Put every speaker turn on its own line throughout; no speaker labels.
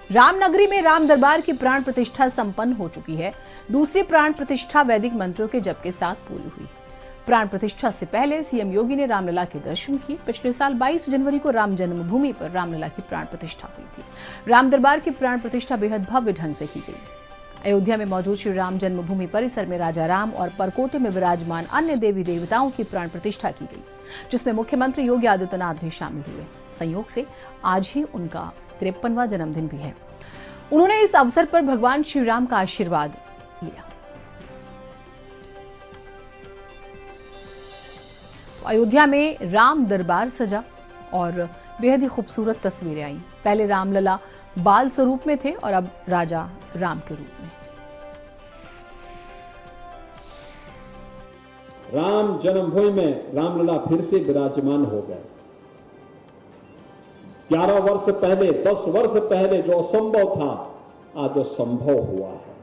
रामनगरी में राम दरबार की प्राण प्रतिष्ठा संपन्न हो चुकी है। दूसरी प्राण प्रतिष्ठा वैदिक मंत्रों के जप के साथ पूरी हुई। प्राण प्रतिष्ठा से पहले सीएम योगी ने रामलला के दर्शन किए। पिछले साल 22 जनवरी को राम जन्मभूमि पर रामलला की प्राण प्रतिष्ठा हुई थी। राम दरबार की प्राण प्रतिष्ठा बेहद भव्य ढंग से की गई। अयोध्या में मौजूद श्री राम जन्मभूमि परिसर में राजा राम और परकोटे में विराजमान अन्य देवी देवताओं की प्राण प्रतिष्ठा की गई, जिसमें मुख्यमंत्री योगी आदित्यनाथ भी शामिल हुए। संयोग से आज ही उनका 53वां जन्मदिन भी है। उन्होंने इस अवसर पर भगवान श्री राम का आशीर्वाद लिया। अयोध्या में राम दरबार सजा और बेहद ही खूबसूरत तस्वीरें आई। पहले रामलला बाल स्वरूप में थे और अब राजा राम के रूप में।
राम जन्मभूमि में रामलला फिर से विराजमान हो गए। 11 वर्ष पहले, 10 वर्ष पहले जो असंभव था, आज वो संभव हुआ है।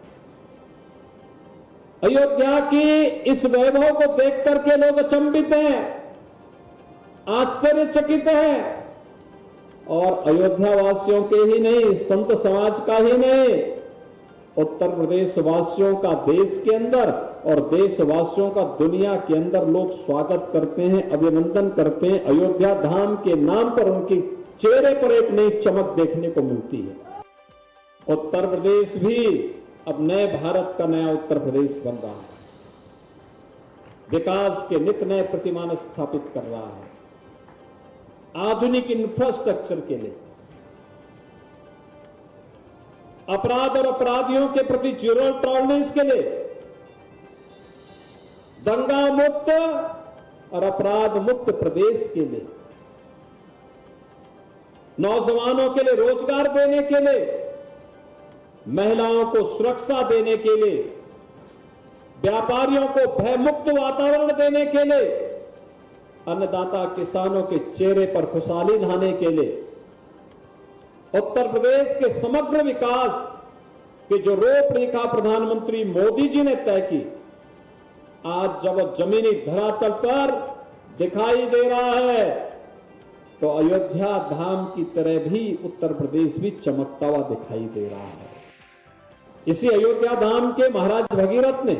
अयोध्या की इस वैभव को देख करके लोग अचंभित हैं, आश्चर्यचकित हैं, और अयोध्या वासियों के ही नहीं, संत समाज का ही नहीं, उत्तर प्रदेश वासियों का देश के अंदर और देशवासियों का दुनिया के अंदर लोग स्वागत करते हैं, अभिनंदन करते हैं। अयोध्या धाम के नाम पर उनके चेहरे पर एक नई चमक देखने को मिलती है। उत्तर प्रदेश भी अब नए भारत का नया उत्तर प्रदेश बन रहा है, विकास के नित नए प्रतिमान स्थापित कर रहा है, आधुनिक इंफ्रास्ट्रक्चर के लिए, अपराध और अपराधियों के प्रति जीरो टॉलरेंस के लिए, दंगा मुक्त और अपराध मुक्त प्रदेश के लिए, नौजवानों के लिए रोजगार देने के लिए, महिलाओं को सुरक्षा देने के लिए, व्यापारियों को भयमुक्त वातावरण देने के लिए, अन्नदाता किसानों के चेहरे पर खुशहाली लाने के लिए, उत्तर प्रदेश के समग्र विकास की जो रूपरेखा प्रधानमंत्री मोदी जी ने तय की, आज जब जमीनी धरातल पर दिखाई दे रहा है, तो अयोध्या धाम की तरह भी उत्तर प्रदेश भी चमकता हुआ दिखाई दे रहा है। इसी अयोध्या धाम के महाराज भगीरथ ने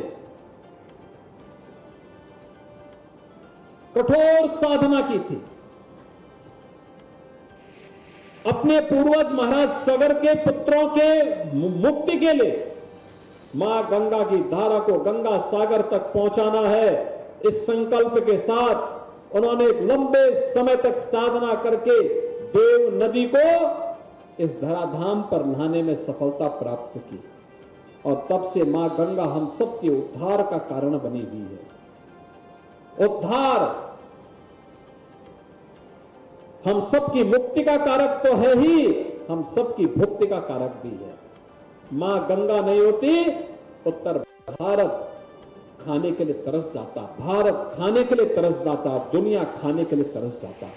कठोर साधना की थी। अपने पूर्वज महाराज सगर के पुत्रों के मुक्ति के लिए मां गंगा की धारा को गंगा सागर तक पहुंचाना है, इस संकल्प के साथ उन्होंने एक लंबे समय तक साधना करके देव नदी को इस धराधाम पर लाने में सफलता प्राप्त की, और तब से मां गंगा हम सबके उद्धार का कारण बनी हुई है। उद्धार हम सबकी मुक्ति का कारक तो है ही, हम सबकी भुक्ति का कारक भी है। मां गंगा नहीं होती, उत्तर भारत खाने के लिए तरस जाता, भारत खाने के लिए तरस जाता, दुनिया खाने के लिए तरस जाता।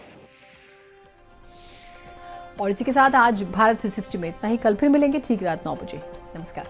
और इसी के साथ आज भारत 360 में इतना ही। कल फिर मिलेंगे ठीक रात 9 बजे। नमस्कार।